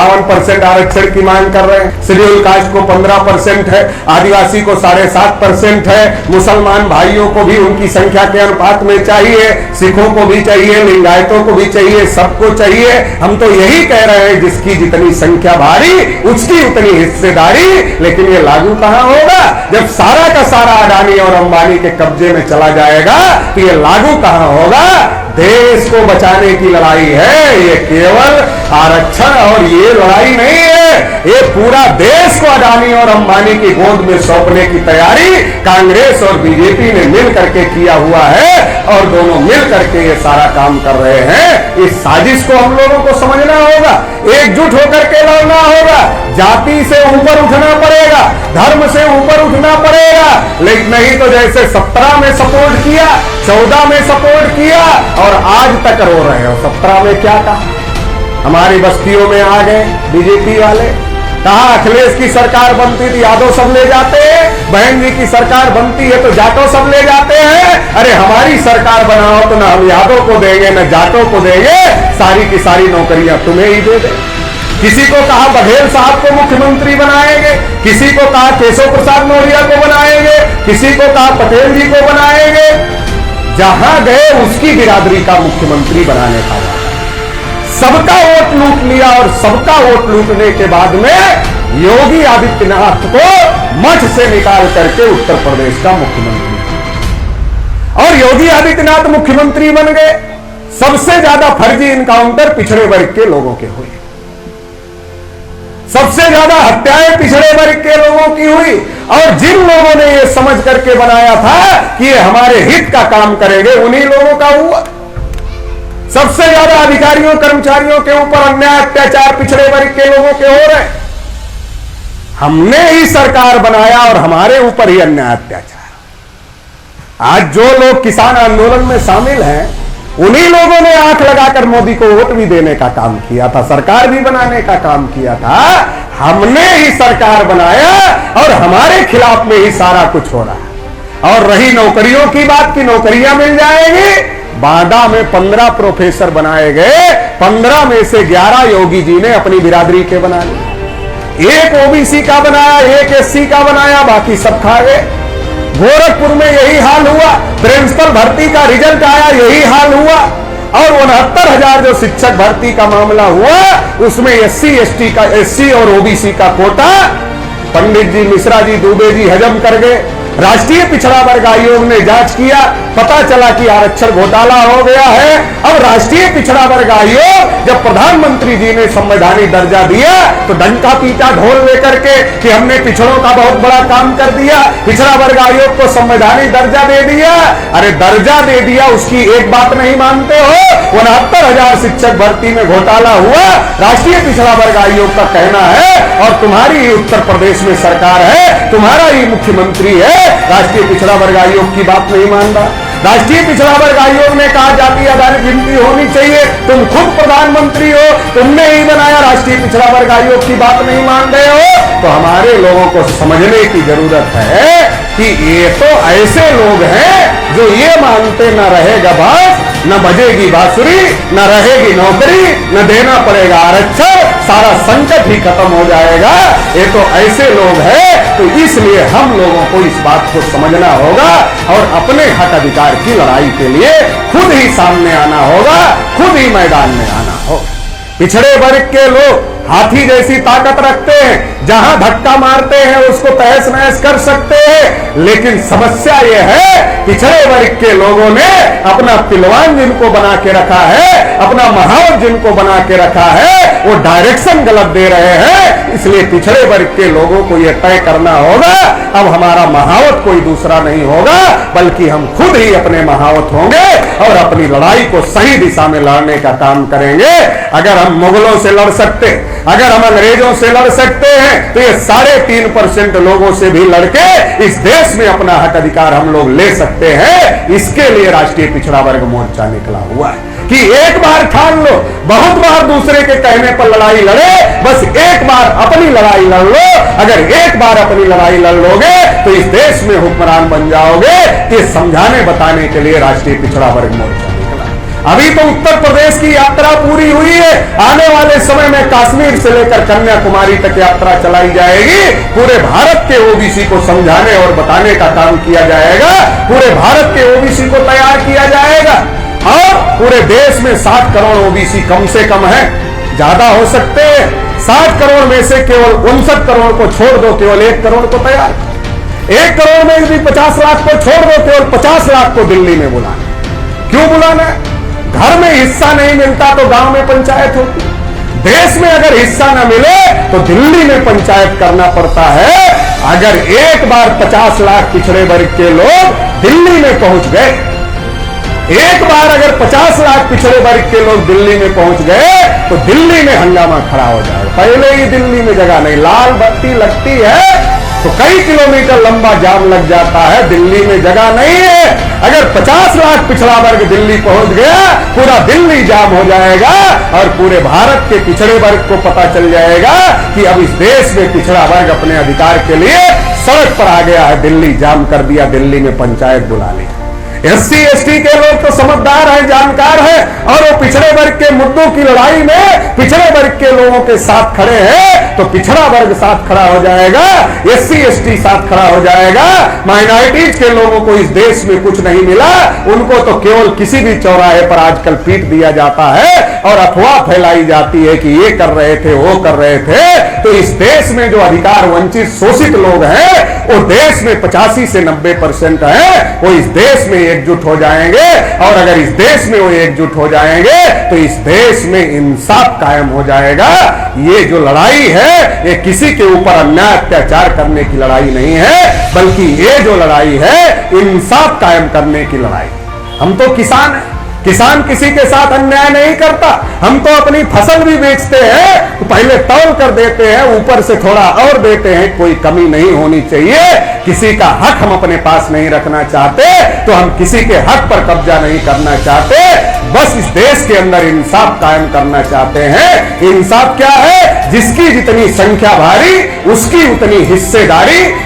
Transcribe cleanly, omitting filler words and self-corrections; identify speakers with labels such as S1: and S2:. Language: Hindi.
S1: 58% आरक्षण की मांग कर रहे हैं। शेड्यूल कास्ट को 15% है, आदिवासी को 7.5% है, मुसलमान भाइयों को भी उनकी संख्या के अनुपात में चाहिए, सिखों को भी चाहिए, लिंगायतों को भी चाहिए, सबको चाहिए। हम तो यही कह रहे हैं जिसकी जितनी संख्या भारी उसकी उतनी हिस्सेदारी। लेकिन ये लागू कहां होगा? जब सारा का सारा अडानी और अंबानी के कब्जे में चला जाएगा तो ये लागू कहां होगा? देश को बचाने की लड़ाई है ये, केवल आरक्षण और ये लड़ाई नहीं है, ये पूरा देश को अडानी और अंबानी की गोद में सौंपने की तैयारी कांग्रेस और बीजेपी ने मिल करके किया हुआ है और दोनों मिल करके ये सारा काम कर रहे हैं। इस साजिश को हम लोगों को समझना होगा, एकजुट होकर के लड़ना होगा। जाति से ऊपर उठना पड़ेगा, धर्म से ऊपर उठना पड़ेगा, लेकिन नहीं तो जैसे 17 में सपोर्ट किया, 14 में सपोर्ट किया और आज तक रो रहे हो। 17 में क्या कहा? हमारी बस्तियों में आ गए बीजेपी वाले, कहा अखिलेश की सरकार बनती थी यादव सब ले जाते हैं, बहन जी की सरकार बनती है तो जाटो सब ले जाते हैं। अरे हमारी सरकार बनाओ तो ना हम यादव को देंगे न जाटो को देंगे, सारी की सारी नौकरियां तुम्हें ही दे दे। किसी को कहा बघेल साहब को मुख्यमंत्री बनाएंगे, किसी को कहा केशव प्रसाद मौर्य को बनाएंगे, किसी को कहा पटेल जी को बनाएंगे। जहां गए उसकी बिरादरी का मुख्यमंत्री बनाने का वादा, सबका वोट लूट लिया और सबका वोट लूटने के बाद में योगी आदित्यनाथ को मठ से निकाल करके उत्तर प्रदेश का मुख्यमंत्री, और योगी आदित्यनाथ मुख्यमंत्री बन गए। सबसे ज्यादा फर्जी इनकाउंटर पिछड़े वर्ग के लोगों के हुए, सबसे ज्यादा हत्याएं पिछड़े वर्ग के लोगों की हुई, और जिन लोगों ने ये समझ करके बनाया था कि ये हमारे हित का काम करेंगे उन्हीं लोगों का हुआ। सबसे ज्यादा अधिकारियों कर्मचारियों के ऊपर अन्याय अत्याचार पिछड़े वर्ग के लोगों के हो रहे। हमने ही सरकार बनाया और हमारे ऊपर ही अन्याय अत्याचार। आज जो लोग किसान आंदोलन में शामिल हैं उन्हीं लोगों ने आंख लगाकर मोदी को वोट भी देने का काम किया था, सरकार भी बनाने का काम किया था। हमने ही सरकार बनाया और हमारे खिलाफ में ही सारा कुछ हो रहा है। और रही नौकरियों की बात की नौकरियां मिल जाएंगी, बांदा में 15 प्रोफेसर बनाए गए, 15 में से 11 योगी जी ने अपनी बिरादरी के बना लिए। एक ओबीसी का बनाया, एक एससी का बनाया, बाकी सब खा गए। गोरखपुर में यही हाल हुआ, प्रिंसिपल भर्ती का रिजल्ट आया, यही हाल हुआ। और 69,000 जो शिक्षक भर्ती का मामला हुआ उसमें एससी और ओबीसी का कोटा पंडित जी, मिश्रा जी, दुबे जी हजम कर गए। राष्ट्रीय पिछड़ा वर्ग आयोग ने जांच किया, पता चला कि आरक्षण घोटाला हो गया है। अब राष्ट्रीय पिछड़ा वर्ग आयोग जब प्रधानमंत्री जी ने संवैधानिक दर्जा दिया तो डंका पीटा ढोल लेकर के कि हमने पिछड़ों का बहुत बड़ा काम कर दिया, पिछड़ा वर्ग आयोग को संवैधानिक दर्जा दे दिया। अरे दर्जा दे दिया, उसकी एक बात नहीं मानते हो। 69,000 शिक्षक भर्ती में घोटाला हुआ, राष्ट्रीय पिछड़ा वर्ग आयोग का कहना है, और तुम्हारी उत्तर प्रदेश में सरकार है, तुम्हारा ही मुख्यमंत्री है, राष्ट्रीय पिछड़ा वर्ग आयोग की बात नहीं मान रहा। राष्ट्रीय पिछड़ा वर्ग आयोग ने कहा जाति आधारित गिनती होनी चाहिए, तुम खुद प्रधानमंत्री हो, तुमने ही बनाया, राष्ट्रीय पिछड़ा वर्ग आयोग की बात नहीं मान रहे हो। तो हमारे लोगों को समझने की जरूरत है कि ये तो ऐसे लोग हैं जो ये मानते न रहेगा बस, न बजेगी बांसुरी, न रहेगी नौकरी, न देना पड़ेगा आरक्षण, सारा संकट ही खत्म हो जाएगा। ये तो ऐसे लोग हैं। तो इसलिए हम लोगों को इस बात को समझना होगा और अपने हक अधिकार की लड़ाई के लिए खुद ही सामने आना होगा, खुद ही मैदान में आना होगा। पिछड़े वर्ग के लोग हाथी जैसी ताकत रखते हैं, जहां धक्का मारते हैं उसको तहस नहस कर सकते हैं। लेकिन समस्या यह है पिछड़े वर्ग के लोगों ने अपना पिलवान जिनको बना के रखा है, अपना महावत जिनको बना के रखा है, वो डायरेक्शन गलत दे रहे हैं। इसलिए पिछड़े वर्ग के लोगों को यह तय करना होगा अब हमारा महावत कोई दूसरा नहीं होगा, बल्कि हम खुद ही अपने महावत होंगे और अपनी लड़ाई को सही दिशा में लड़ने का काम करेंगे। अगर हम मुगलों से लड़ सकते, अगर हम अंग्रेजों से लड़ सकते हैं, तो ये 3.5% लोगों से भी लड़के इस देश में अपना हक अधिकार हम लोग ले सकते हैं। इसके लिए राष्ट्रीय पिछड़ा वर्ग मोर्चा निकला हुआ है कि एक बार ठान लो, बहुत बार दूसरे के कहने पर लड़ाई लड़े, बस एक बार अपनी लड़ाई लड़ लो। अगर एक बार अपनी लड़ाई लड़ लोगे तो इस देश में हुक्मरान बन जाओगे। ये समझाने बताने के लिए राष्ट्रीय पिछड़ा वर्ग मोर्चा निकला। अभी तो उत्तर प्रदेश की यात्रा पूरी हुई है, आने वाले समय में कश्मीर से लेकर कन्याकुमारी तक यात्रा चलाई जाएगी। पूरे भारत के ओबीसी को समझाने और बताने का काम किया जाएगा, पूरे भारत के ओबीसी को तैयार किया जाएगा। और पूरे देश में 60 करोड़ ओबीसी कम से कम है, ज्यादा हो सकते हैं। 60 करोड़ में से केवल 59 करोड़ को छोड़ दो, केवल 1 करोड़ को तैयार, 1 करोड़ में भी 50 लाख को छोड़ दो, केवल 50 लाख को दिल्ली में बुलाना। क्यों बुलाना है? घर में हिस्सा नहीं मिलता तो गांव में पंचायत होती। देश में अगर हिस्सा न मिले तो दिल्ली में पंचायत करना पड़ता है। अगर एक बार 50 लाख पिछड़े वर्ग के लोग दिल्ली में पहुंच गए, एक बार अगर 50 लाख पिछड़े वर्ग के लोग दिल्ली में पहुंच गए तो दिल्ली में हंगामा खड़ा हो जाएगा। पहले ही दिल्ली में जगह नहीं, लाल बत्ती लगती है तो कई किलोमीटर लंबा जाम लग जाता है, दिल्ली में जगह नहीं है। अगर 50 लाख पिछड़ा वर्ग दिल्ली पहुंच गया, पूरा दिल्ली जाम हो जाएगा और पूरे भारत के पिछड़े वर्ग को पता चल जाएगा कि अब इस देश में पिछड़ा वर्ग अपने अधिकार के लिए सड़क पर आ गया है। दिल्ली जाम कर दिया, दिल्ली में पंचायत बुला ली। एससी एसटी के लोग तो समझदार हैं, जानकार हैं और वो पिछड़े वर्ग के मुद्दों की लड़ाई में पिछड़े वर्ग के लोगों के साथ खड़े हैं, तो पिछड़ा वर्ग साथ खड़ा हो जाएगा, एससी एसटी साथ खड़ा हो जाएगा। माइनॉरिटीज के लोगों को इस देश में कुछ नहीं मिला, उनको तो केवल किसी भी चौराहे पर आजकल पीट दिया जाता है और अफवाह फैलाई जाती है कि ये कर रहे थे, वो कर रहे थे। तो इस देश में जो अधिकार वंचित शोषित लोग हैं वो देश में 85 से 90% है, वो इस देश में एकजुट हो जाएंगे और अगर इस देश में वो एकजुट हो जाएंगे तो इस देश में इंसाफ कायम हो जाएगा। ये जो लड़ाई है ये किसी के ऊपर अन्याय अत्याचार करने की लड़ाई नहीं है, बल्कि ये जो लड़ाई है इंसाफ कायम करने की लड़ाई। हम तो किसान हैं, किसान किसी के साथ अन्याय नहीं करता। हम तो अपनी फसल भी बेचते हैं तो पहले तौल कर देते हैं, ऊपर से थोड़ा और देते हैं, कोई कमी नहीं होनी चाहिए। किसी का हक हम अपने पास नहीं रखना चाहते, तो हम किसी के हक पर कब्जा नहीं करना चाहते, बस इस देश के अंदर इंसाफ कायम करना चाहते हैं। इंसाफ क्या है? जिसकी जितनी संख्या भारी उसकी उतनी हिस्सेदारी।